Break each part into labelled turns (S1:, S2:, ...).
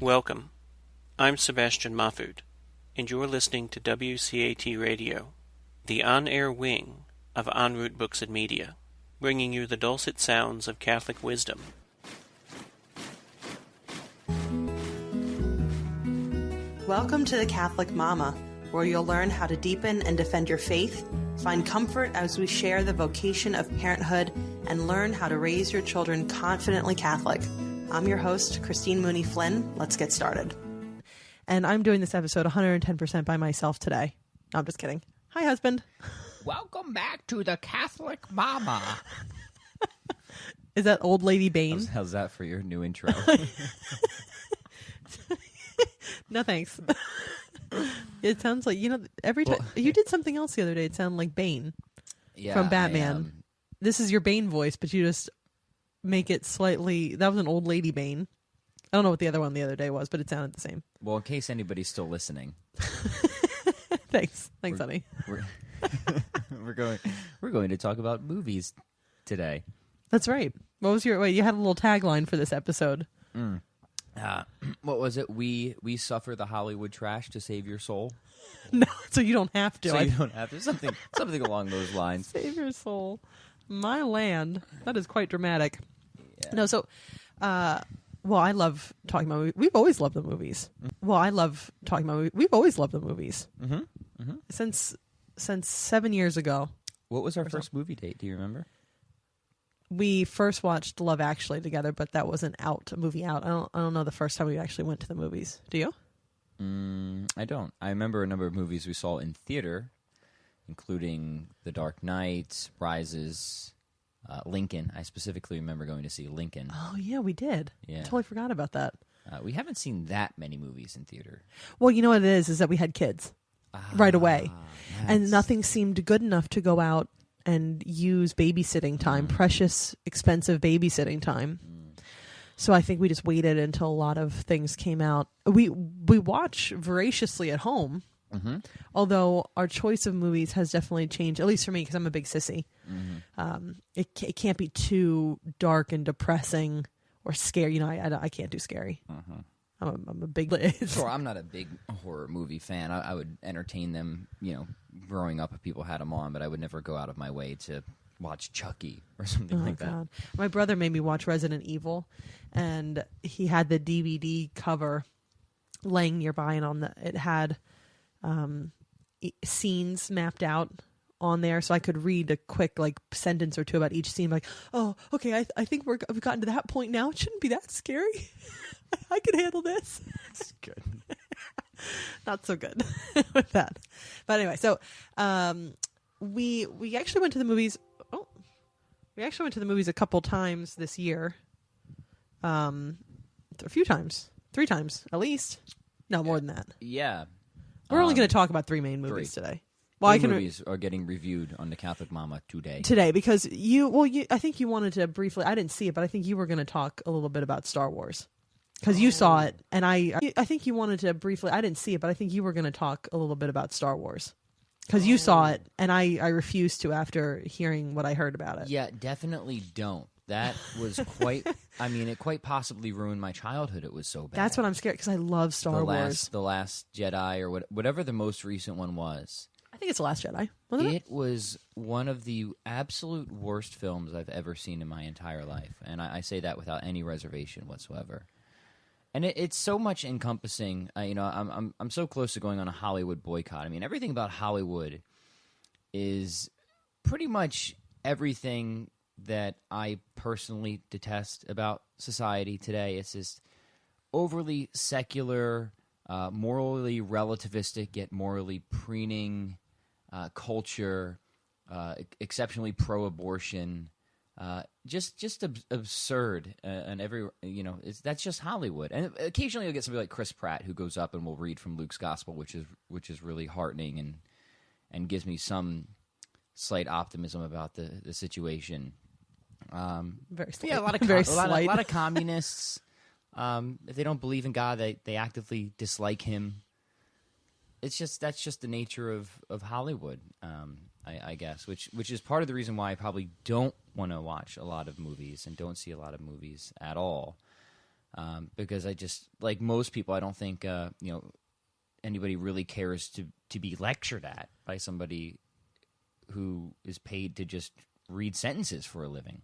S1: Welcome. I'm Sebastian Mahfood, and you're listening to WCAT Radio, the on-air wing of En Route Books and Media, bringing you the dulcet sounds of Catholic wisdom.
S2: Welcome to the Catholic Mama, where you'll learn how to deepen and defend your faith, find comfort as we share the vocation of parenthood, and learn how to raise your children confidently Catholic. I'm your host, Christine Mooney-Flynn. Let's get started. And I'm doing this episode 110% by myself today. No, I'm just kidding. Hi, husband.
S3: Welcome back to the Catholic Mama.
S2: Is that Old Lady Bane?
S3: How's that for your new intro?
S2: No, thanks. It sounds like, every time you did something else the other day, it sounded like Bane from Batman. This is your Bane voice, but you just make it slightly. That was an Old Lady Bane. I don't know what the other one the other day was, but it sounded the same.
S3: Well, in case anybody's still listening.
S2: Thanks, honey.
S3: We're going to talk about movies today.
S2: That's right. What was your? Wait, you had a little tagline for this episode.
S3: What was it? We suffer the Hollywood trash to save your soul.
S2: No, so you don't have to.
S3: You don't have to. Something along those lines.
S2: Save your soul, my land. That is quite dramatic. Yeah. No, so, well, I love talking about movies. We've always loved the movies. Mm-hmm. Well, I love talking about movies. We've always loved the movies. Mm-hmm. Mm-hmm. Since 7 years ago.
S3: What was our first movie date? Do you remember?
S2: We first watched Love Actually together, but that wasn't a movie out. I don't know the first time we actually went to the movies. Do you?
S3: I don't. I remember a number of movies we saw in theater, including The Dark Knight, Rises, Lincoln. I specifically remember going to see Lincoln.
S2: Oh, yeah, we did.
S3: Yeah.
S2: I totally forgot about that.
S3: We haven't seen that many movies in theater.
S2: Well, you know what it is that we had kids right away. And nothing seemed good enough to go out and use babysitting time, precious, expensive babysitting time. So I think we just waited until a lot of things came out. We watch voraciously at home, although our choice of movies has definitely changed, at least for me, because I'm a big sissy. Mm-hmm. It can't be too dark and depressing or scary. I can't do scary. I'm a big...
S3: Sure, I'm not a big horror movie fan. I would entertain them, growing up if people had them on, but I would never go out of my way to watch Chucky or something like that.
S2: My brother made me watch Resident Evil, and he had the DVD cover laying nearby, and it had scenes mapped out on there, so I could read a quick sentence or two about each scene. Like, oh, okay, I think we've gotten to that point now. It shouldn't be that scary. I can handle this.
S3: That's good.
S2: Not so good with that. But anyway, so we actually went to the movies. Oh, we actually went to the movies a couple times this year. A few times, 3 times at least. No, more than that.
S3: Yeah.
S2: We're only going to talk about 3 main movies today.
S3: Well, movies are getting reviewed on the Catholic Mama today.
S2: Because I think you wanted to briefly. I didn't see it, but I think you were going to talk a little bit about Star Wars. Because you saw it, and I think you wanted to briefly. I didn't see it, but I think you were going to talk a little bit about Star Wars. Because you saw it, and I refused to after hearing what I heard about it.
S3: Yeah, definitely don't. That was quite. I mean, it quite possibly ruined my childhood. It was so bad.
S2: That's what I'm scared because I love Star Wars.
S3: The Last Jedi, or whatever the most recent one was.
S2: I think it's The Last Jedi. Wasn't it?
S3: It was one of the absolute worst films I've ever seen in my entire life, and I say that without any reservation whatsoever. And it's so much encompassing. I'm so close to going on a Hollywood boycott. I mean, everything about Hollywood is pretty much everything that I personally detest about society today. It's just overly secular, morally relativistic, yet morally preening culture, exceptionally pro-abortion. Just absurd, and that's just Hollywood. And occasionally you'll get somebody like Chris Pratt who goes up and will read from Luke's Gospel, which is really heartening and gives me some slight optimism about the situation.
S2: Very slight.
S3: Yeah, a lot of communists. If they don't believe in God, they actively dislike him. That's just the nature of Hollywood. I guess, which is part of the reason why I probably don't want to watch a lot of movies and don't see a lot of movies at all. because I just, like most people, I don't think anybody really cares to be lectured at by somebody who is paid to just read sentences for a living.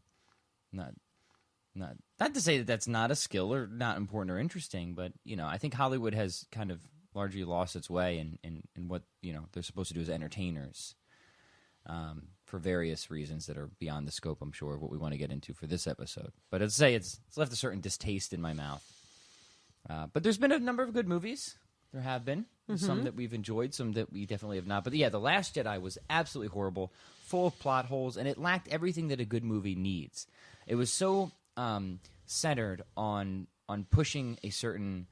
S3: Not to say that that's not a skill or not important or interesting, but I think Hollywood has kind of largely lost its way in what they're supposed to do as entertainers, for various reasons that are beyond the scope, I'm sure, of what we want to get into for this episode. But as I say, it's left a certain distaste in my mouth. But there's been a number of good movies. There have been some that we've enjoyed, some that we definitely have not. But yeah, The Last Jedi was absolutely horrible, full of plot holes, and it lacked everything that a good movie needs. It was so centered on pushing a certain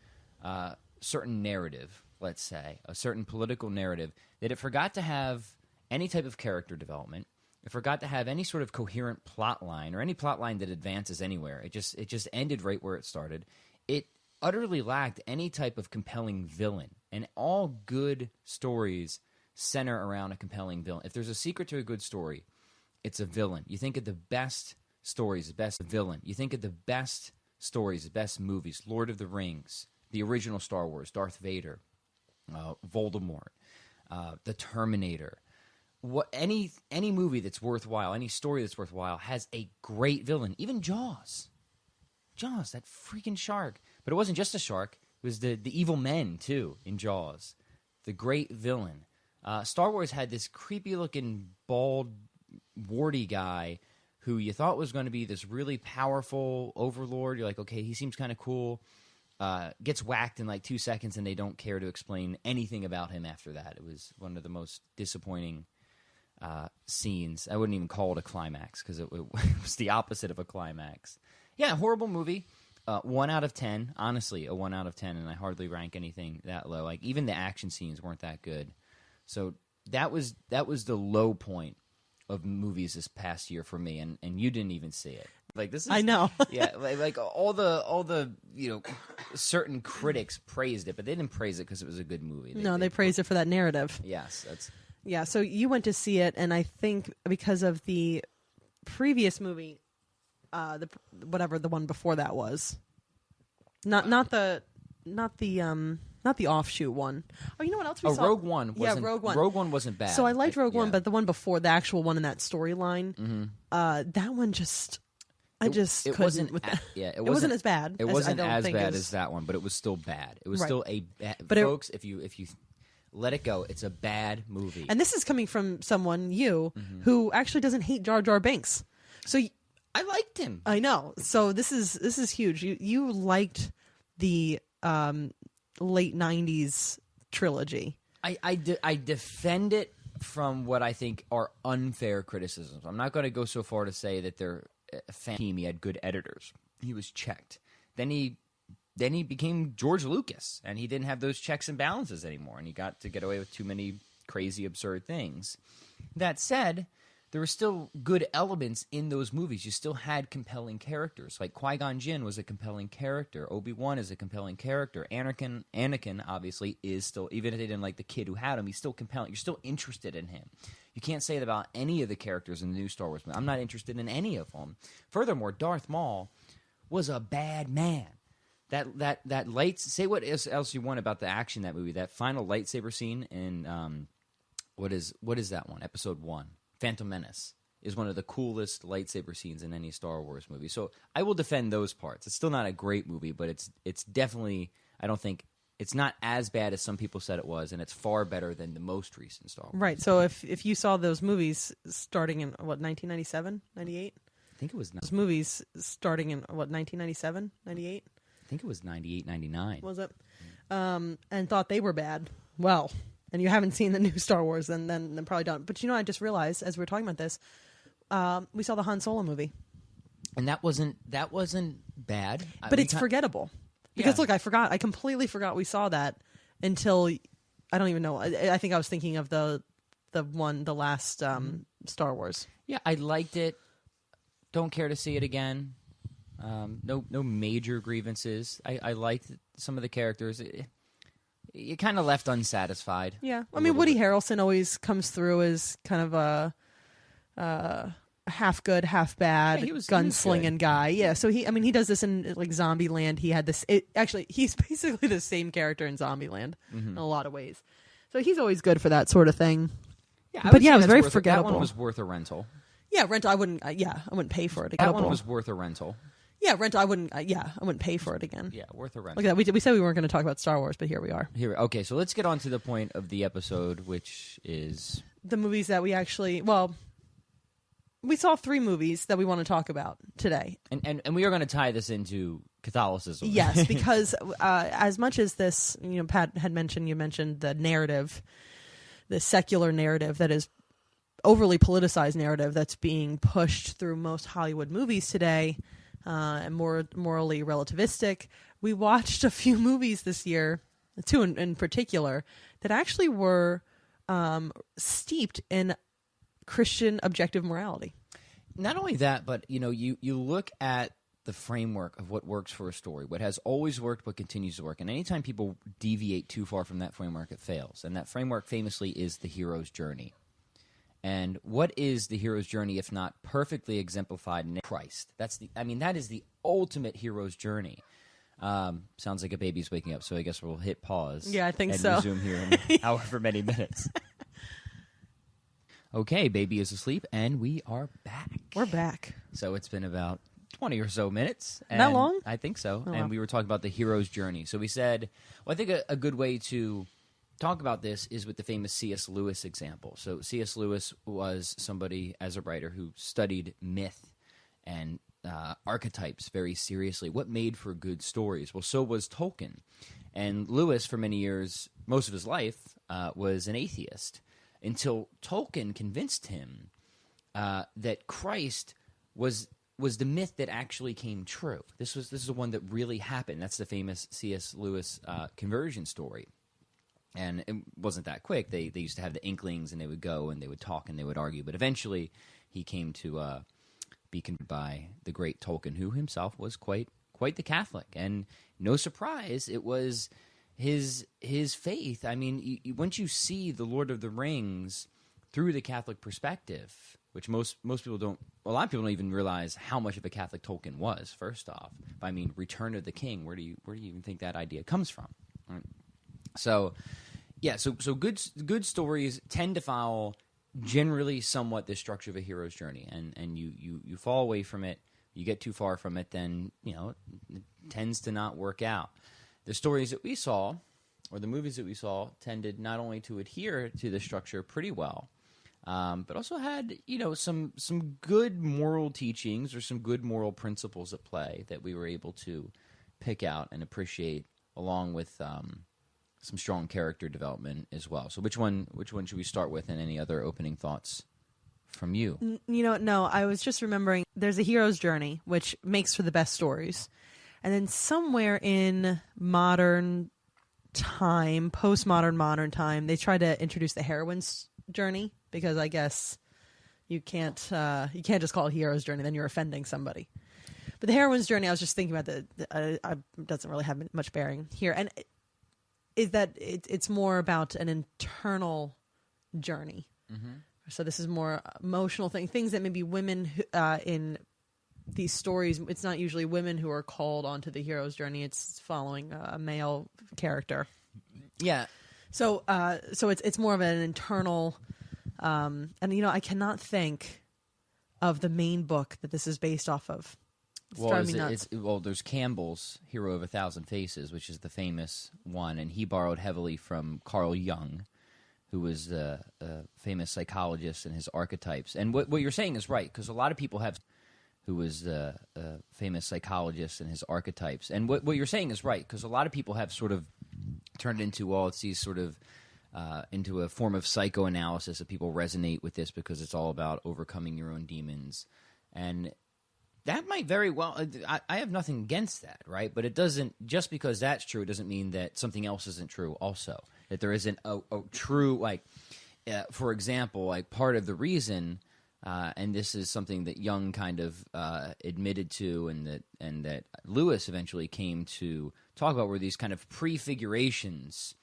S3: narrative, let's say, a certain political narrative, that it forgot to have any type of character development. It forgot to have any sort of coherent plot line or any plot line that advances anywhere. It just ended right where it started. It utterly lacked any type of compelling villain, and all good stories center around a compelling villain. If there's a secret to a good story, it's a villain. You think of the best stories, the best villain. You think of the best stories, the best movies, Lord of the Rings, the original Star Wars, Darth Vader, Voldemort, The Terminator. Any movie that's worthwhile, any story that's worthwhile has a great villain. Even Jaws, that freaking shark. But it wasn't just a shark. It was the evil men, too, in Jaws. The great villain. Star Wars had this creepy-looking, bald, warty guy who you thought was going to be this really powerful overlord. You're like, okay, he seems kind of cool. Gets whacked in like 2 seconds, and they don't care to explain anything about him after that. It was one of the most disappointing scenes. I wouldn't even call it a climax, because it was the opposite of a climax. Yeah, horrible movie. 1 out of 10. Honestly, a 1 out of 10, and I hardly rank anything that low. Like, even the action scenes weren't that good. So that was the low point of movies this past year for me, and you didn't even see it. Like, this is,
S2: I know.
S3: Yeah, like all the certain critics praised it, but they didn't praise it because it was a good movie.
S2: They praised it for that narrative.
S3: Yes, that's.
S2: Yeah, so you went to see it, and I think because of the previous movie, whatever the one before that was, not the offshoot one. Oh, you know what else we saw?
S3: Rogue One.
S2: Rogue One.
S3: Rogue One wasn't bad.
S2: So I liked Rogue One, but the one before, the actual one in that storyline, that one just. I just couldn't with that.
S3: Yeah,
S2: it wasn't as bad.
S3: It wasn't as bad as that one, but it was still bad. It was still a bad. But folks, if you let it go, it's a bad movie.
S2: And this is coming from someone who actually doesn't hate Jar Jar Binks. So
S3: I liked him.
S2: I know. So this is huge. You liked the late '90s trilogy.
S3: I defend it from what I think are unfair criticisms. I'm not going to go so far to say that they're a fan team. He had good editors. He was checked. Then he became George Lucas, and he didn't have those checks and balances anymore, and he got to get away with too many crazy, absurd things. That said, there were still good elements in those movies. You still had compelling characters. Like Qui-Gon Jinn was a compelling character. Obi-Wan is a compelling character. Anakin, obviously, is still, even if they didn't like the kid who had him, he's still compelling. You're still interested in him. You can't say that about any of the characters in the new Star Wars movie. I'm not interested in any of them. Furthermore, Darth Maul was a bad man. That light. Say what else you want about the action in that movie. That final lightsaber scene in what is that one? Episode 1, Phantom Menace, is one of the coolest lightsaber scenes in any Star Wars movie. So I will defend those parts. It's still not a great movie, but it's definitely, I don't think, it's not as bad as some people said it was, and it's far better than the most recent Star Wars.
S2: Right. So if you saw those movies starting in 1997, 98?
S3: I think it was
S2: those movies starting in 1997, 98?
S3: I think it was 98, 99.
S2: Was it? And thought they were bad. Well, and you haven't seen the new Star Wars, then probably don't. But I just realized as we were talking about this, we saw the Han Solo movie,
S3: and that wasn't bad.
S2: But it's forgettable because look, I completely forgot we saw that until I don't even know. I think I was thinking of the last Star Wars.
S3: Yeah, I liked it. Don't care to see it again. No major grievances. I liked some of the characters. You kind of left unsatisfied.
S2: Yeah, I mean, Woody Harrelson always comes through as kind of a half good, half bad
S3: he was
S2: gunslinging
S3: good.
S2: guy. Yeah, so he does this in like Zombieland. He had this. Actually, he's basically the same character in Zombieland in a lot of ways. So he's always good for that sort of thing.
S3: Yeah,
S2: but yeah, it was
S3: that's
S2: very
S3: worth
S2: forgettable.
S3: That one was worth a rental.
S2: Yeah, rent. I wouldn't. I wouldn't pay for it again.
S3: That one was worth a rental.
S2: Yeah, rent. I wouldn't. I wouldn't pay for it again.
S3: Yeah, worth a rental.
S2: Look at that. We said we weren't going to talk about Star Wars, but here we are.
S3: Okay, so let's get on to the point of the episode, which is
S2: the movies that we actually. Well, we saw 3 movies that we want to talk about today,
S3: and we are going to tie this into Catholicism.
S2: Yes, because as much as this, Pat had mentioned, you mentioned the narrative, the secular narrative that is overly politicized narrative that's being pushed through most Hollywood movies today, and more morally relativistic. We watched a few movies this year, 2 in particular, that actually were steeped in Christian objective morality.
S3: Not only that, but you look at the framework of what works for a story, what has always worked, what continues to work, and anytime people deviate too far from that framework, it fails. And that framework famously is the hero's journey. And what is the hero's journey if not perfectly exemplified in Christ? That is the ultimate hero's journey. Sounds like a baby's waking up, so I guess we'll hit pause.
S2: Yeah, I think
S3: and
S2: so.
S3: Resume here in however many minutes. Okay, baby is asleep, and we are back.
S2: We're back.
S3: So it's been about 20 or so minutes.
S2: That long?
S3: I think so.
S2: Oh,
S3: and
S2: wow.
S3: we were talking about the hero's journey. So we said, I think a good way to talk about this is with the famous C.S. Lewis example. So C.S. Lewis was somebody, as a writer, who studied myth and archetypes very seriously. What made for good stories? Well, so was Tolkien. And Lewis, for many years, most of his life, was an atheist, until Tolkien convinced him that Christ was the myth that actually came true. This is the one that really happened. That's the famous C.S. Lewis conversion story. And it wasn't that quick. They used to have the inklings, and they would go, and they would talk, and they would argue. But eventually, he came to be converted by the great Tolkien, who himself was quite the Catholic. And no surprise, it was his faith. I mean, once you see The Lord of the Rings through the Catholic perspective, which most people don't, a lot of people don't even realize how much of a Catholic Tolkien was. First off, I mean, Return of the King. Where do you even think that idea comes from? Right. So, yeah, so good stories tend to follow generally somewhat the structure of a hero's journey, and you fall away from it, you get too far from it, then it tends to not work out. The stories that we saw, or the movies that we saw, tended not only to adhere to the structure pretty well, but also had some good moral teachings or some good moral principles at play that we were able to pick out and appreciate, along with some strong character development as well. So which one should we start with, and any other opening thoughts from you?
S2: No, I was just remembering there's a hero's journey, which makes for the best stories. And then somewhere in modern time, postmodern modern time, they try to introduce the heroine's journey, because I guess you can't just call it hero's journey, then you're offending somebody. But the heroine's journey, I was just thinking about doesn't really have much bearing here. And is that it's more about an internal journey. Mm-hmm. So this is more emotional things that maybe women in these stories, it's not usually women who are called onto the hero's journey. It's following a male character.
S3: Yeah.
S2: So it's more of an internal, and I cannot think of the main book that this is based off of.
S3: There's Campbell's Hero of a Thousand Faces, which is the famous one, and he borrowed heavily from Carl Jung, who was a famous psychologist, and his archetypes. And what you're saying is right, because a lot of people have, who was a famous psychologist, and his archetypes. And what you're saying is right, because a lot of people have sort of turned into, it's these sort of into a form of psychoanalysis that people resonate with this because it's all about overcoming your own demons. And that might very well, I have nothing against that, right? But it doesn't, just because that's true, it doesn't mean that something else isn't true also. That there isn't a true, for example, part of the reason, and this is something that Jung kind of admitted to, and that Lewis eventually came to talk about, were these kind of prefigurations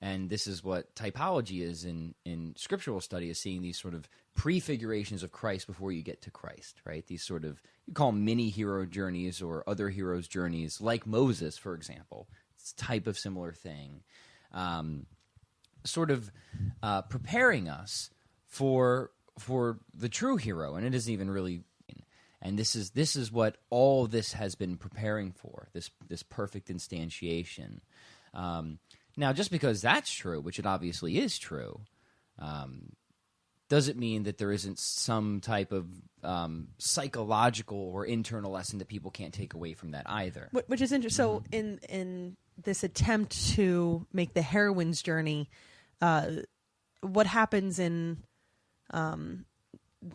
S3: And this is what typology is in scriptural study, is seeing these sort of prefigurations of Christ before you get to Christ, right? These sort of, you call them mini hero journeys or other heroes' journeys, like Moses, for example. It's a type of similar thing. Sort of preparing us for the true hero, and it isn't even really. And this is what all this has been preparing for, this perfect instantiation. Now, just because that's true, which it obviously is true, doesn't mean that there isn't some type of psychological or internal lesson that people can't take away from that either.
S2: Which is interesting. So in this attempt to make the heroine's journey, what happens in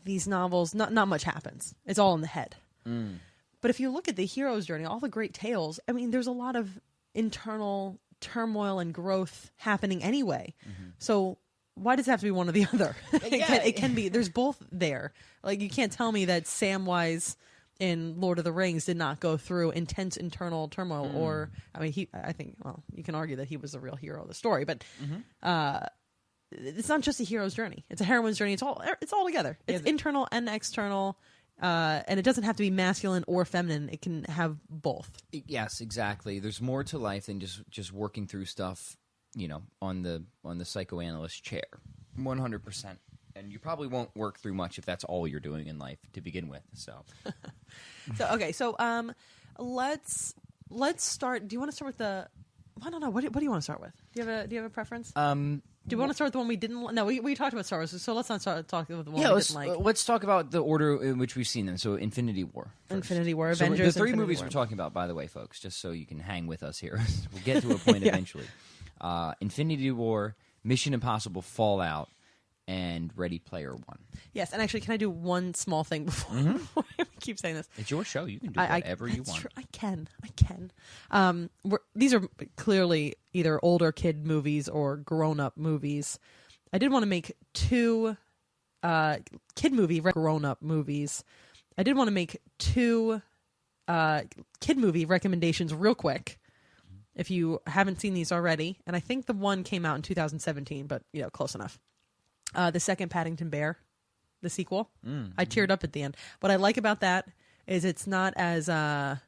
S2: these novels, not much happens. It's all in the head. But if you look at the hero's journey, all the great tales, I mean, there's a lot of internal turmoil and growth happening anyway. So why does it have to be one or the other? It can be. There's both there. Like, you can't tell me that Samwise in Lord of the Rings did not go through intense internal turmoil. Or, I mean, I think, well, you can argue that he was the real hero of the story, but it's not just a hero's journey. It's a heroine's journey. It's all together. It's internal and external. And it doesn't have to be masculine or feminine. It can have both.
S3: Yes, exactly. There's more to life than just working through stuff, on the psychoanalyst chair. 100%. And you probably won't work through much if that's all you're doing in life to begin with. So,
S2: let's start. Do you want to start with the? I don't know. What do you want to start with? Do you have a preference? Do you want to start with the one we didn't? No, we talked about Star Wars, so let's not start talking about the one we didn't like.
S3: Let's talk about the order in which we've seen them. So, Infinity War. First.
S2: Infinity War,
S3: so
S2: Avengers.
S3: The three
S2: Infinity
S3: movies
S2: War.
S3: we're talking about, by the way, folks, just so you can hang with us here. We'll get to a point eventually. Infinity War, Mission Impossible: Fallout, and Ready Player One.
S2: Yes, and actually, can I do one small thing before I keep saying this?
S3: It's your show. You can do whatever you want.
S2: True. I can. These are clearly either older kid movies or grown-up movies. I did want to make two kid movie grown-up movies. I did want to make two kid movie recommendations real quick. If you haven't seen these already, and I think the one came out in 2017, but close enough. The second Paddington Bear, the sequel. I teared up at the end. What I like about that is it's not as I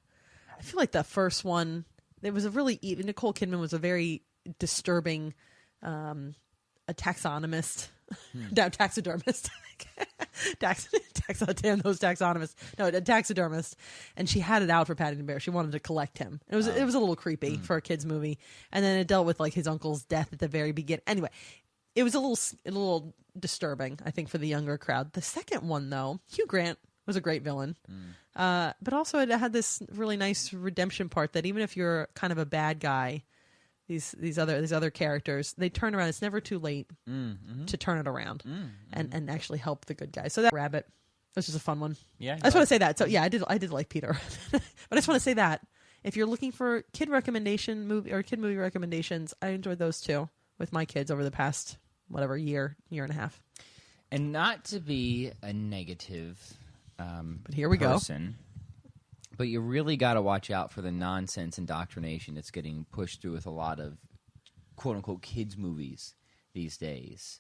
S2: feel like the first one, it was a really Nicole Kidman was a very disturbing a taxonomist. Taxidermist. Damn those taxonomists. No, a taxidermist. And she had it out for Paddington Bear. She wanted to collect him. It was a little creepy for a kid's movie. And then it dealt with like his uncle's death at the very beginning. Anyway, it was a little disturbing, I think, for the younger crowd. The second one, though, Hugh Grant was a great villain. But also it had this really nice redemption part that even if you're kind of a bad guy, these other characters, they turn around. It's never too late to turn it around and actually help the good guys. So that Rabbit was just a fun one.
S3: Yeah,
S2: I just want to say that. So yeah, I did like Peter, but I just want to say that if you're looking for kid movie recommendations, I enjoyed those too with my kids over the past year and a half.
S3: And not to be a negative,
S2: but here we
S3: person, but you really got to watch out for the nonsense indoctrination that's getting pushed through with a lot of quote-unquote kids movies these days.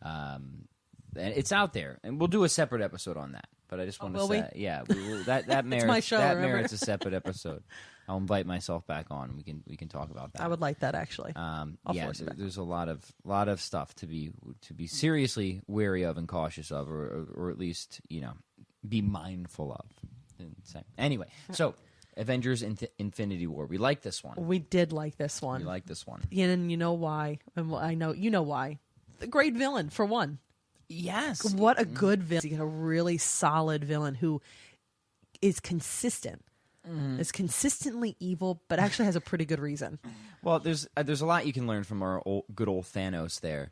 S3: And it's out there, and we'll do a separate episode on that. But I just want to say, yeah, we will, that merits
S2: my show,
S3: that
S2: remember?
S3: merits a separate episode. I'll invite myself back on. We can talk about that.
S2: I would like that actually.
S3: There's a lot of stuff to be seriously wary of and cautious of, or at least be mindful of. Anyway, so Avengers Infinity War. We like this one.
S2: We did like this one.
S3: We like this one.
S2: Yeah, and you know why? And I know you know why. The great villain for one.
S3: Yes.
S2: What a good villain. You get a really solid villain who is consistent. Is consistently evil, but actually has a pretty good reason.
S3: Well, there's a lot you can learn from our good old Thanos there.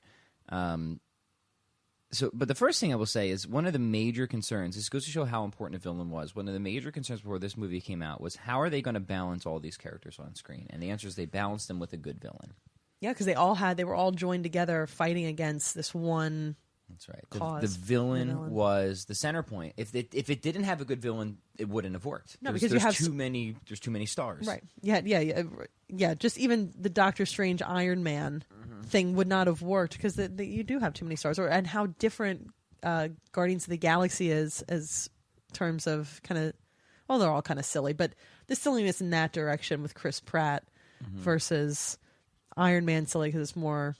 S3: But the first thing I will say is one of the major concerns, this goes to show how important a villain was, one of the major concerns before this movie came out was how are they going to balance all these characters on screen? And the answer is they balanced them with a good villain.
S2: Yeah, because they were all joined together fighting against this one.
S3: That's right.
S2: Cause.
S3: The villain was the center point. If it didn't have a good villain, it wouldn't have worked.
S2: No,
S3: because
S2: there's
S3: too many stars.
S2: Right. Yeah. Just even the Doctor Strange Iron Man. thing would not have worked because you do have too many stars, and how different Guardians of the Galaxy is as terms of kind of, well, they're all kind of silly, but the silliness in that direction with Chris Pratt versus Iron Man silly because it's more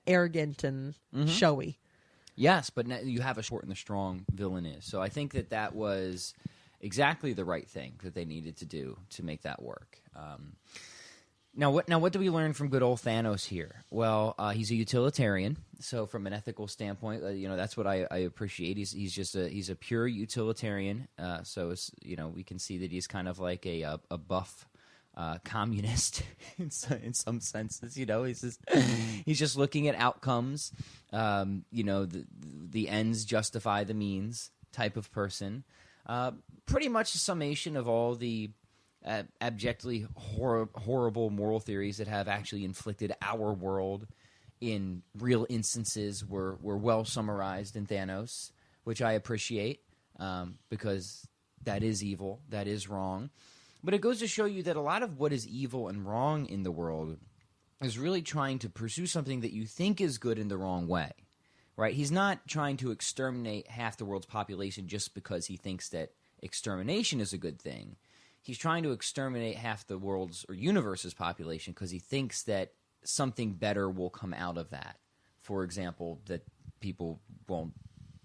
S2: arrogant and showy.
S3: Yes, but now you have a short and the strong villain is. So I think that was exactly the right thing that they needed to do to make that work. Now what do we learn from good old Thanos here? Well, he's a utilitarian. So from an ethical standpoint, that's what I appreciate. He's a pure utilitarian. So it's, we can see that he's kind of like a buff communist in some senses. He's just looking at outcomes. The ends justify the means type of person. Pretty much a summation of all the abjectly horrible moral theories that have actually inflicted our world in real instances were well summarized in Thanos, which I appreciate because that is evil, that is wrong. But it goes to show you that a lot of what is evil and wrong in the world is really trying to pursue something that you think is good in the wrong way, right? He's not trying to exterminate half the world's population just because he thinks that extermination is a good thing. He's trying to exterminate half the world's or universe's population because he thinks that something better will come out of that. For example, that people won't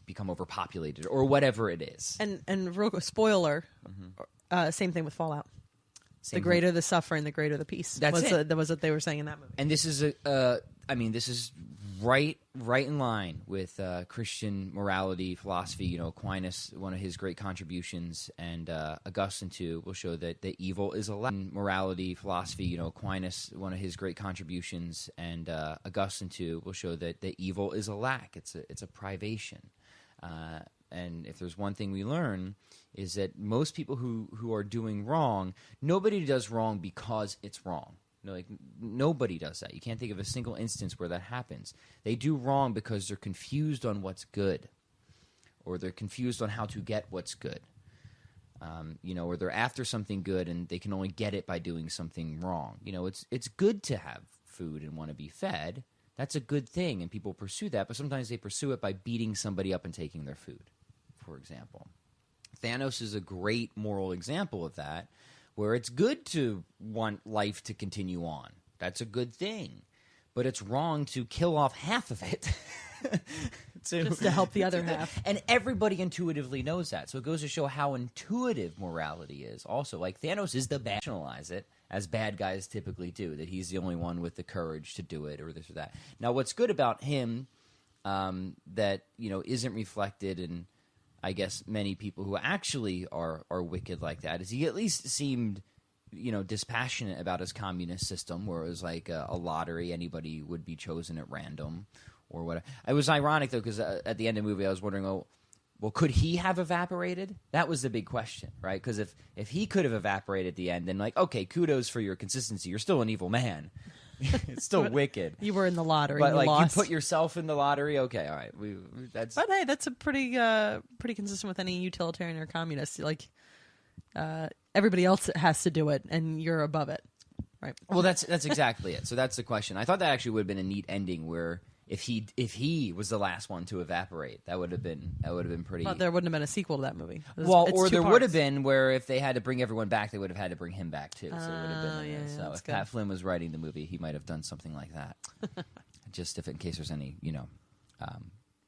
S3: become overpopulated or whatever it is.
S2: And real spoiler, same thing with Fallout. The greater the suffering, the greater the peace.
S3: That
S2: was what they were saying in that movie.
S3: And this is this is right in line with Christian morality, philosophy. Aquinas, one of his great contributions, and Augustine too, will show that evil is a lack. Morality, philosophy. Aquinas, one of his great contributions, and Augustine too, will show that evil is a lack. It's a privation. And if there's one thing we learn, is that most people who are doing wrong, nobody does wrong because it's wrong. Nobody does that. You can't think of a single instance where that happens. They do wrong because they're confused on what's good, or they're confused on how to get what's good. Or they're after something good and they can only get it by doing something wrong. It's good to have food and want to be fed. That's a good thing, and people pursue that, but sometimes they pursue it by beating somebody up and taking their food, for example. Thanos is a great moral example of that, where it's good to want life to continue on. That's a good thing. But it's wrong to kill off half of it.
S2: Just to help the other half.
S3: And everybody intuitively knows that. So it goes to show how intuitive morality is. Also, like Thanos is the bad, rationalize it, as bad guys typically do, that he's the only one with the courage to do it or this or that. Now, what's good about him that isn't reflected in, I guess, many people who actually are wicked like that is he at least seemed dispassionate about his communist system, where it was like a lottery, anybody would be chosen at random or whatever. It was ironic though, because at the end of the movie I was wondering, well, could he have evaporated? That was the big question, right? Because if he could have evaporated at the end, then okay, kudos for your consistency. You're still an evil man. It's still wicked.
S2: You were in the lottery,
S3: but
S2: you lost.
S3: You put yourself in the lottery. Okay, all right.
S2: But hey, that's a pretty consistent with any utilitarian or communist. Everybody else has to do it, and you're above it, right?
S3: Well, that's exactly it. So that's the question. I thought that actually would have been a neat ending, where if he was the last one to evaporate, that would have been pretty.
S2: Well, there wouldn't have been a sequel to that movie.
S3: Or there would have been, where if they had to bring everyone back, they would have had to bring him back too. So it would have been. So if Pat Flynn was writing the movie, he might have done something like that. Just in case there's any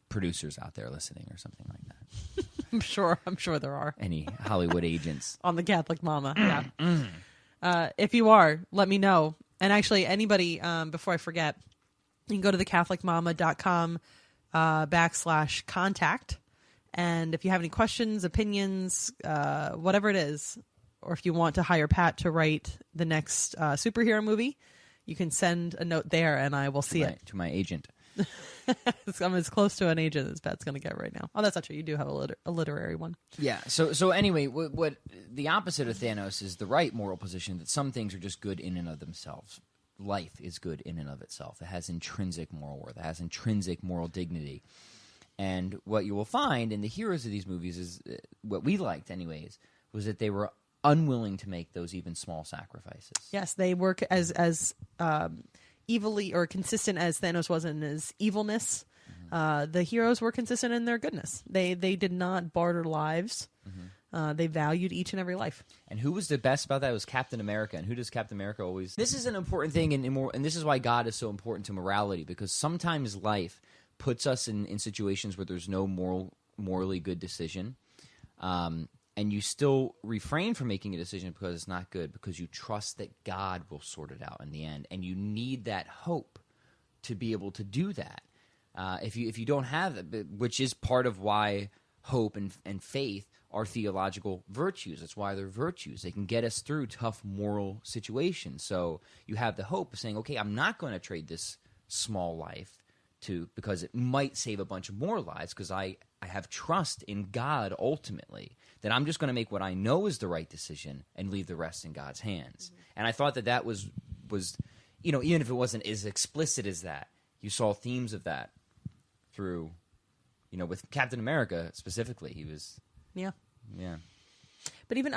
S3: producers out there listening or something like that.
S2: I'm sure there are.
S3: Any Hollywood agents
S2: on the Catholic Mama. Yeah. If you are, let me know. And actually, anybody, before I forget, you can go to thecatholicmama.com /contact. And if you have any questions, opinions, whatever it is, or if you want to hire Pat to write the next superhero movie, you can send a note there and I will see it.
S3: To my agent.
S2: I'm as close to an agent as Pat's going to get right now. Oh, that's not true. You do have a literary one.
S3: Yeah. So anyway, what the opposite of Thanos is the right moral position, that some things are just good in and of themselves. Life is good in and of itself. It has intrinsic moral worth. It has intrinsic moral dignity. And what you will find in the heroes of these movies is, what we liked anyways, was that they were unwilling to make those even small sacrifices.
S2: Yes, they work as evilly or consistent as Thanos was in his evilness, the heroes were consistent in their goodness. They did not barter lives. They valued each and every life.
S3: And who was the best about that? It was Captain America. And who does Captain America always... This is an important thing, and this is why God is so important to morality, because sometimes life puts us in situations where there's no morally good decision, and you still refrain from making a decision because it's not good, because you trust that God will sort it out in the end, and you need that hope to be able to do that. If you don't have it, which is part of why hope and faith are theological virtues. That's why they're virtues. They can get us through tough moral situations. So you have the hope of saying, okay, I'm not going to trade this small life because it might save a bunch of more lives, because I have trust in God ultimately, that I'm just going to make what I know is the right decision and leave the rest in God's hands. And I thought that was even if it wasn't as explicit as that, you saw themes of that through, with Captain America specifically. He was...
S2: Yeah.
S3: Yeah.
S2: But even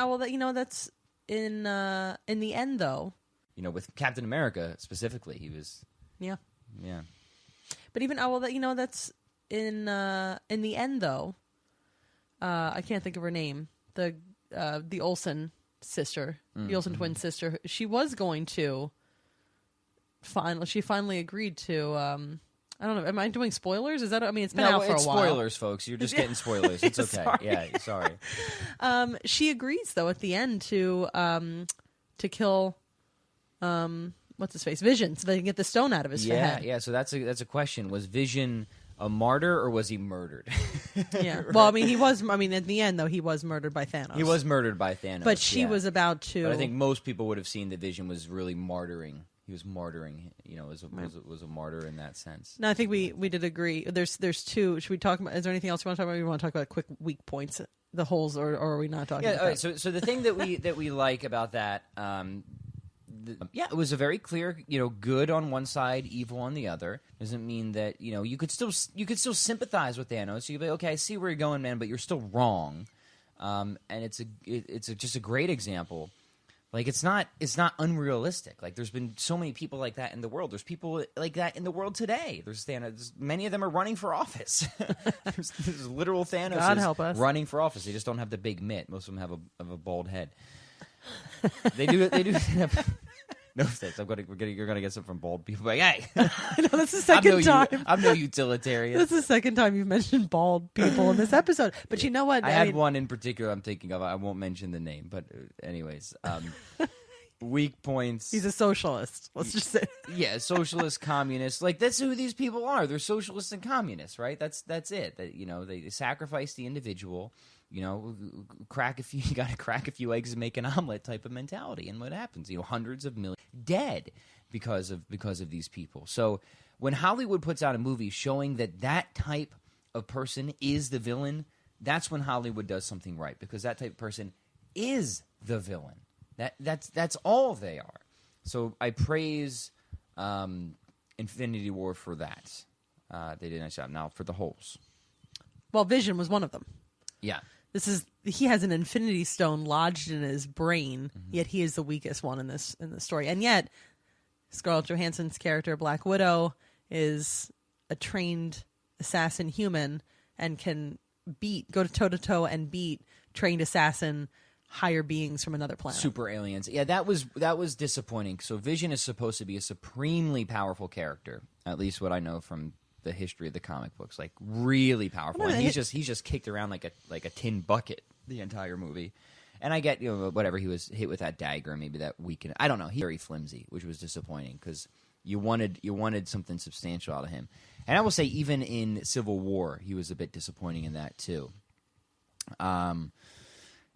S2: that's in the end though.
S3: With Captain America specifically, he was.
S2: Yeah.
S3: Yeah.
S2: But even that's in the end though. I can't think of her name. The Olsen sister, the Olsen twin sister. She was going to. She finally agreed to. I don't know. Am I doing spoilers? Is that? I mean, it's been out for a while.
S3: No, it's spoilers, folks. You're just getting spoilers. It's okay.
S2: Sorry.
S3: Yeah, sorry.
S2: She agrees though at the end to kill what's his face, Vision, so they can get the stone out of his head.
S3: Yeah. So that's a question. Was Vision a martyr or was he murdered?
S2: Yeah. Right. Well, I mean, he was. I mean, at the end though, he was murdered by Thanos.
S3: He was murdered by Thanos.
S2: But she was about to.
S3: But I think most people would have seen that Vision was really martyring. He was martyring, was a martyr in that sense.
S2: No, I think we did agree. There's two. Should we talk about? Is there anything else you want to talk about? We want to talk about quick weak points, the holes, or are we not talking? about
S3: all right. So the thing that we like about that, it was a very clear, good on one side, evil on the other. Doesn't mean that you could still sympathize with Thanos. You could be okay. I see where you're going, man, but you're still wrong. And it's just a great example. Like, it's not unrealistic. Like, there's been so many people like that in the world. There's people like that in the world today. Many of them are running for office. there's literal Thanos
S2: God help us.
S3: running for office. They just don't have the big mitt. Most of them have a bald head. They do have... No offense. You're gonna get some from bald people. Like, hey,
S2: I know that's the second time.
S3: I'm no utilitarian.
S2: That's the second time you've mentioned bald people in this episode. But you know what?
S3: I had one in particular I'm thinking of. I won't mention the name. But anyways, weak points.
S2: He's a socialist. Let's just say.
S3: Yeah, socialist, communist. Like, that's who these people are. They're socialists and communists, right? That's it. That they sacrifice the individual. You got to crack a few eggs and make an omelet type of mentality. And what happens? Hundreds of millions dead because of these people. So when Hollywood puts out a movie showing that type of person is the villain, that's when Hollywood does something right, because that type of person is the villain. That's all they are. So I praise Infinity War for that. They did a nice job. Now for the holes.
S2: Well, Vision was one of them.
S3: Yeah.
S2: He has an Infinity Stone lodged in his brain, yet he is the weakest one in this story. And yet, Scarlett Johansson's character, Black Widow, is a trained assassin human and can go toe to toe and beat trained assassin higher beings from another planet.
S3: Super aliens. Yeah, that was disappointing. So Vision is supposed to be a supremely powerful character, at least what I know from the history of the comic books, like really powerful. And he's just kicked around like a tin bucket the entire movie. And I get whatever, he was hit with that dagger, maybe that weakened. I don't know. He's very flimsy, which was disappointing because you wanted something substantial out of him. And I will say, even in Civil War, he was a bit disappointing in that too. And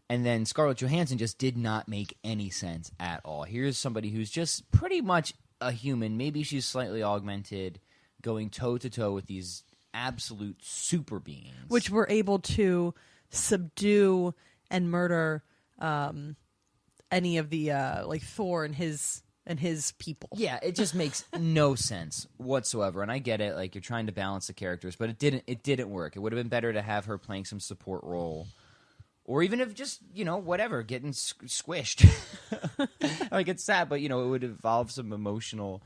S3: then Scarlett Johansson just did not make any sense at all. Here's somebody who's just pretty much a human. Maybe she's slightly augmented, going toe-to-toe with these absolute super beings.
S2: Which were able to subdue and murder any of the, like Thor and his people.
S3: Yeah, it just makes no sense whatsoever. And I get it, like you're trying to balance the characters, but it didn't work. It would have been better to have her playing some support role Or even if just, whatever, getting squished. Like, it's sad, but, it would involve some emotional,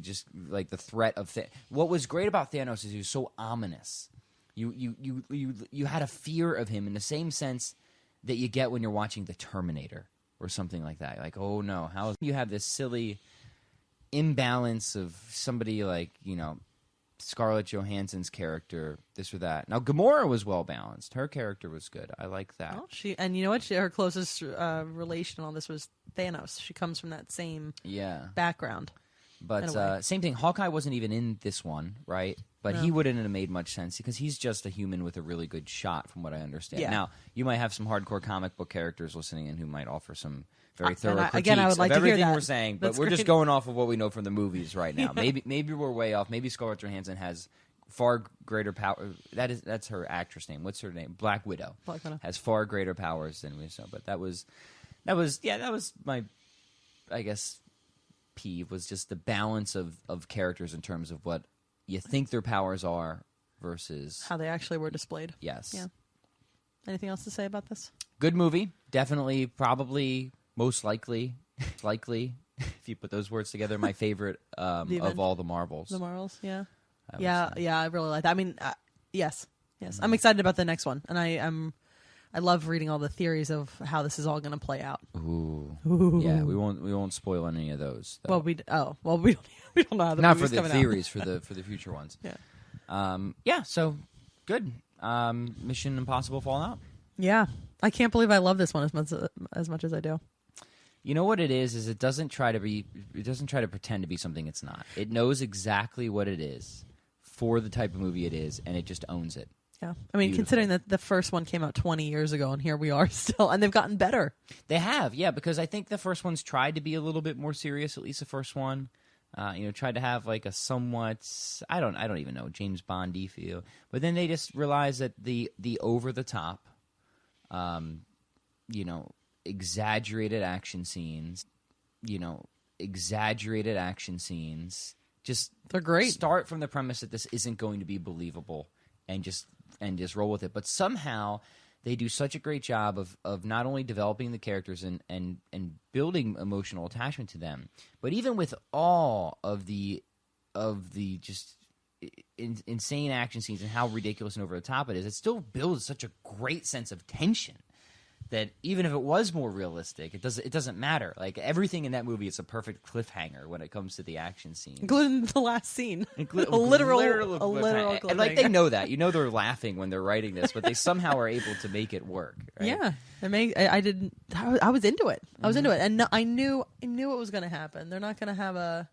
S3: just the threat of what was great about Thanos is he was so ominous. You had a fear of him in the same sense that you get when you're watching The Terminator or something like that. Like, oh, no, you have this silly imbalance of somebody like, Scarlett Johansson's character, this or that. Now, Gamora was well balanced. Her character was good. I like that.
S2: Well, and you know what? her closest relation on this was Thanos. She comes from that same background.
S3: But same thing. Hawkeye wasn't even in this one, right? But he wouldn't have made much sense because he's just a human with a really good shot, from what I understand.
S2: Yeah.
S3: Now, you might have some hardcore comic book characters listening in who might offer some very thorough critiques
S2: again, I would like
S3: of
S2: to hear
S3: everything
S2: that.
S3: we're saying, but
S2: That's
S3: we're
S2: great.
S3: just going off of what we know from the movies right now. Maybe we're way off. Maybe Scarlett Johansson has far greater power. That's her actress name. What's her name? Black Widow. Has far greater powers than we saw. But that was my, I guess, peeve, was just the balance of characters in terms of what you think their powers are versus
S2: how they actually were displayed.
S3: Yes.
S2: Yeah. Anything else to say about this?
S3: Good movie. Definitely, probably, most likely, if you put those words together, my favorite of all the Marvels.
S2: The Marvels, yeah.
S3: I
S2: I really like that. I mean, yes. I'm excited about the next one, and I love reading all the theories of how this is all going to play out.
S3: Ooh. Yeah, we won't spoil any of those, though.
S2: We don't know how the
S3: not for
S2: movie's
S3: the
S2: coming
S3: theories for the future ones.
S2: Yeah.
S3: So good. Mission Impossible Fallout.
S2: Yeah. I can't believe I love this one as much as I do.
S3: You know what it is it doesn't try to pretend to be something it's not. It knows exactly what it is for the type of movie it is, and it just owns it.
S2: Yeah. I mean, considering that the first one came out 20 years ago, and here we are still, and they've gotten better.
S3: They have, yeah, because I think the first one's tried to be a little bit more serious, at least the first one. Tried to have like a somewhat, I don't even know, James Bond-y feel. But then they just realized that the over-the-top, exaggerated action scenes, just
S2: they're great.
S3: Start from the premise that this isn't going to be believable and just roll with it. But somehow they do such a great job of not only developing the characters and building emotional attachment to them, but even with all of the just insane action scenes and how ridiculous and over the top it still builds such a great sense of tension that even if it was more realistic, it doesn't matter. Like, everything in that movie is a perfect cliffhanger when it comes to the action scene,
S2: including the last scene.
S3: A literal cliffhanger. And like, they know that. They're laughing when they're writing this, but they somehow are able to make it work. Right?
S2: Yeah, I was into it. I was into it, and I knew it was going to happen. They're not going to have a.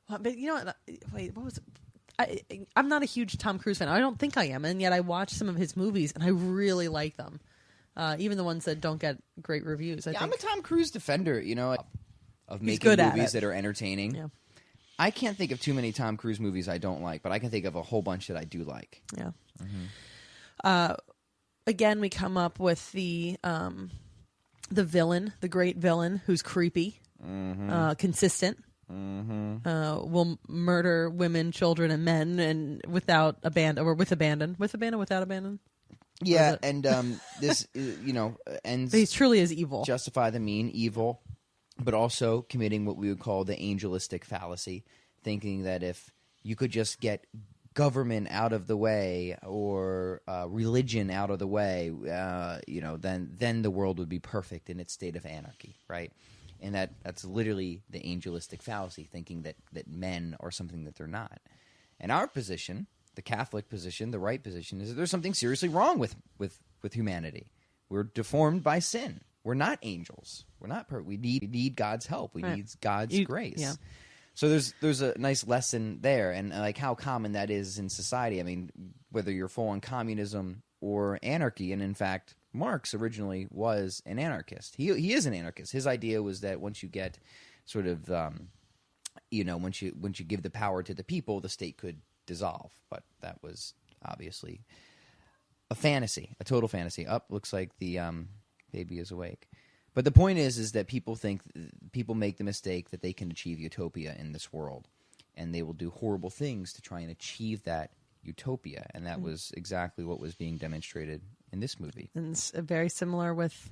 S2: But you know what? Wait, what was it? I'm not a huge Tom Cruise fan. I don't think I am, and yet I watch some of his movies, and I really like them. Even the ones that don't get great reviews. I think.
S3: I'm a Tom Cruise defender, of making movies that are entertaining.
S2: Yeah.
S3: I can't think of too many Tom Cruise movies I don't like, but I can think of a whole bunch that I do like.
S2: Yeah. Mm-hmm. Again, we come up with the villain, the great villain, who's creepy, consistent, will murder women, children, and men, and without abandon, or with abandon, without abandon.
S3: Yeah, and this, ends.
S2: But he truly is evil.
S3: Justify the mean, evil, but also committing what we would call the angelistic fallacy, thinking that if you could just get government out of the way or religion out of the way, then the world would be perfect in its state of anarchy, right? And that's literally the angelistic fallacy, thinking that men are something that they're not. And our position, the Catholic position, the right position, is that there's something seriously wrong with humanity. We're deformed by sin. We're not angels. We're not perfect. We need God's help. We need God's grace. Yeah. So there's a nice lesson there, and like how common that is in society. I mean, whether you're full on communism or anarchy, and in fact, Marx originally was an anarchist. He is an anarchist. His idea was that once you get sort of, once you give the power to the people, the state could dissolve. But that was obviously a fantasy, a total fantasy. Looks like the baby is awake. But the point is that people make the mistake that they can achieve utopia in this world, and they will do horrible things to try and achieve that utopia. And that was exactly what was being demonstrated in this movie.
S2: And it's very similar with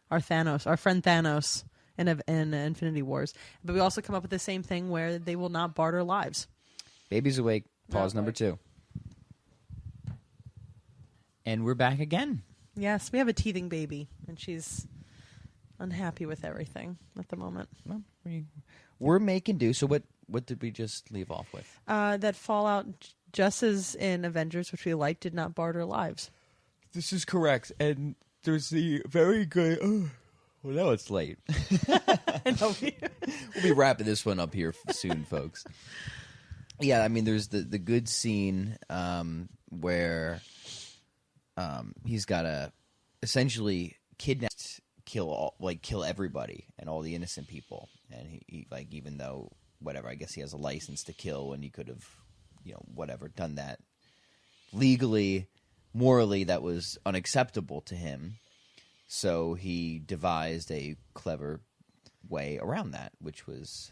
S2: our friend Thanos in Infinity Wars. But we also come up with the same thing where they will not barter lives.
S3: Baby's awake. Pause number 2. And we're back again.
S2: Yes, we have a teething baby, and she's unhappy with everything at the moment.
S3: Well, we're making do. So what did we just leave off with?
S2: That Fallout, just as in Avengers, which we liked, did not barter lives.
S3: This is correct. And there's the very good... well, now it's late.
S2: I know.
S3: We'll be wrapping this one up here soon, folks. Yeah, I mean, there's the good scene where he's got to essentially kidnap, kill everybody and all the innocent people, and he like, even though whatever, I guess he has a license to kill, and he could have, whatever, done that legally, morally, that was unacceptable to him. So he devised a clever way around that, which was,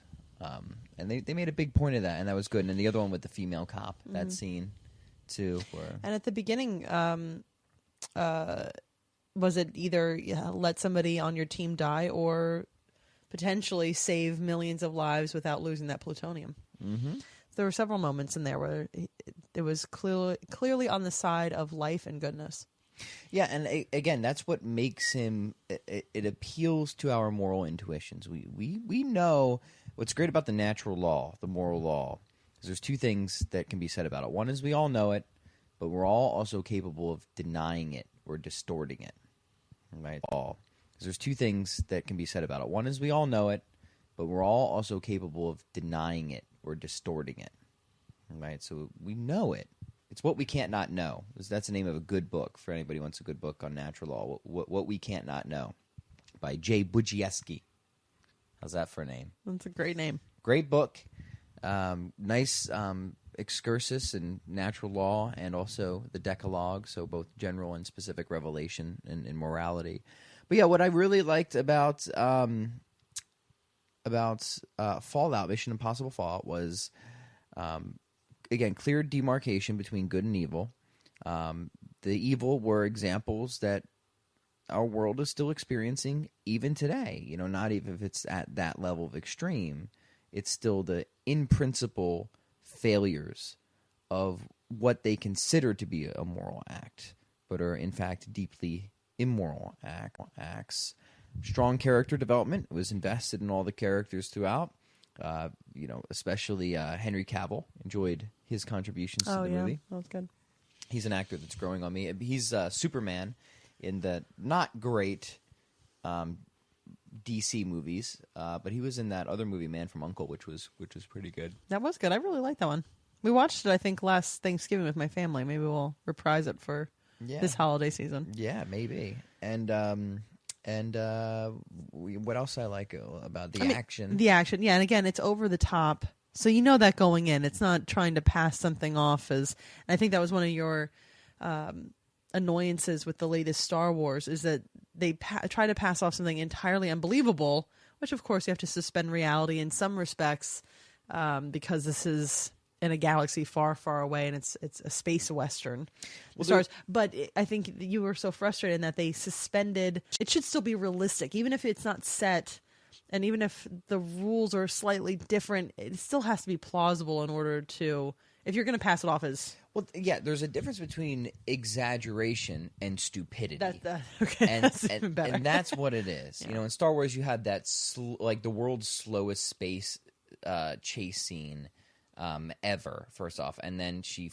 S3: and they made a big point of that, and that was good. And then the other one with the female cop, that scene too.
S2: And at the beginning, was it either let somebody on your team die or potentially save millions of lives without losing that plutonium?
S3: Mm-hmm.
S2: There were several moments in there where it was clearly on the side of life and goodness.
S3: Yeah, and again, that's what makes him. It appeals to our moral intuitions. We know what's great about the natural law, the moral law, is there's two things that can be said about it. One is we all know it, but we're all also capable of denying it or distorting it. Right? There's two things that can be said about it. One is we all know it, but we're all also capable of denying it or distorting it. Right? So we know it. It's What We Can't Not Know. That's the name of a good book for anybody who wants a good book on natural law. What We Can't Not Know by Jay Budziewski. How's that for a name?
S2: That's a great name.
S3: Great book. Nice excursus in natural law and also the Decalogue, so both general and specific revelation and morality. But yeah, what I really liked about Fallout, Mission Impossible Fallout, was... again, clear demarcation between good and evil. The evil were examples that our world is still experiencing even today. Not even if it's at that level of extreme, it's still the in principle failures of what they consider to be a moral act, but are in fact deeply immoral acts. Strong character development was invested in all the characters throughout. Especially Henry Cavill. Enjoyed his contributions to the movie.
S2: That was good.
S3: He's an actor that's growing on me. He's Superman in the not great DC movies, but he was in that other movie, Man from U.N.C.L.E., which was pretty good.
S2: That was good. I really liked that one. We watched it, I think, last Thanksgiving with my family. Maybe we'll reprise it for this holiday season.
S3: Yeah, maybe. And what else I like about the action?
S2: The action, yeah. And again, it's over the top. So you know that going in. It's not trying to pass something off as... I think that was one of your annoyances with the latest Star Wars, is that they try to pass off something entirely unbelievable, which of course you have to suspend reality in some respects, because this is in a galaxy far, far away, and it's a space western. But I think you were so frustrated in that they suspended. It should still be realistic, even if it's not set, and even if the rules are slightly different, it still has to be plausible in order to. If you're going to pass it off as
S3: there's a difference between exaggeration and stupidity.
S2: Okay, that's even better.
S3: And that's what it is.
S2: Yeah.
S3: In Star Wars, you had that the world's slowest space chase scene. Ever, first off, and then she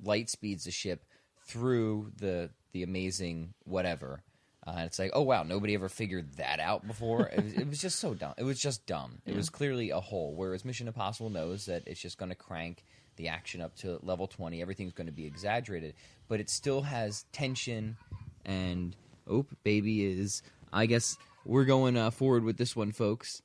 S3: light speeds the ship through the amazing whatever, and it's like, oh wow, nobody ever figured that out before. It was just so dumb. It was just dumb. It was clearly a hole. Whereas Mission Impossible knows that it's just going to crank the action up to level 20. Everything's going to be exaggerated, but it still has tension. And baby is. I guess we're going forward with this one, folks.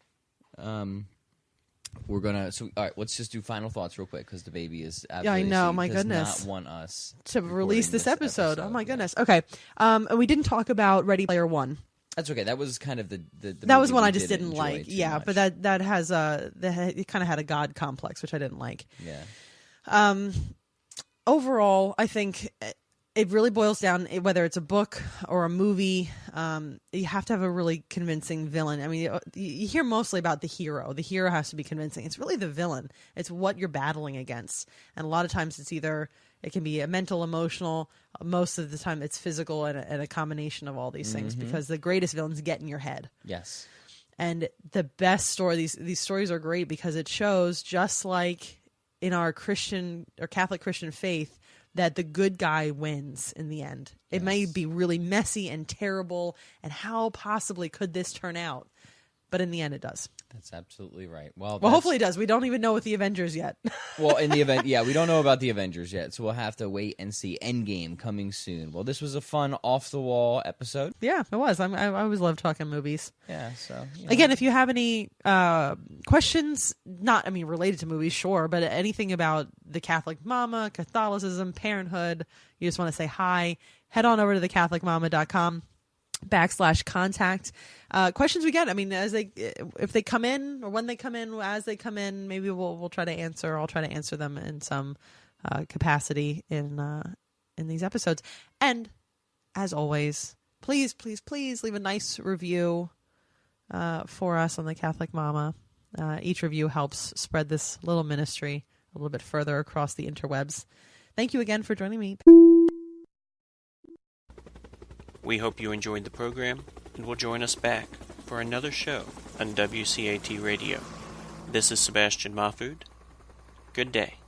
S3: We're gonna. So, all right, let's just do final thoughts real quick because the baby is.
S2: I know. My goodness,
S3: does not want us
S2: to release this episode. Oh my goodness. Okay. And we didn't talk about Ready Player One.
S3: That's okay. That was kind of the
S2: that was one I just didn't like.
S3: Yeah,
S2: much. But that has it kind of had a God complex, which I didn't like.
S3: Yeah.
S2: Overall, I think it really boils down, whether it's a book or a movie, you have to have a really convincing villain. I mean, you hear mostly about the hero. The hero has to be convincing. It's really the villain. It's what you're battling against. And a lot of times it can be a mental, emotional. Most of the time it's physical, and a combination of all these things, because the greatest villains get in your head.
S3: Yes. And
S2: the best story, these stories are great because it shows, just like in our Christian or Catholic Christian faith, that the good guy wins in the end. It may be really messy and terrible, and how possibly could this turn out? But in the end, it does.
S3: That's absolutely right. Well,
S2: hopefully it does. We don't even know with the Avengers yet.
S3: Well, in the event, we don't know about the Avengers yet, so we'll have to wait and see. Endgame coming soon. Well, this was a fun, off-the-wall episode.
S2: Yeah, it was. I always love talking movies.
S3: Yeah, so...
S2: Again, if you have any questions, related to movies, sure, but anything about the Catholic Mama, Catholicism, parenthood, you just want to say hi, head on over to thecatholicmama.com/contact. Questions we get, if they come in, or when they come in, as they come in, maybe we'll try to answer. I'll try to answer them in some capacity in these episodes. And as always, please leave a nice review for us on the Catholic Mama. Each review helps spread this little ministry a little bit further across the interwebs. Thank you again for joining me.
S1: We hope you enjoyed the program and will join us back for another show on WCAT Radio. This is Sebastian Mahfood. Good day.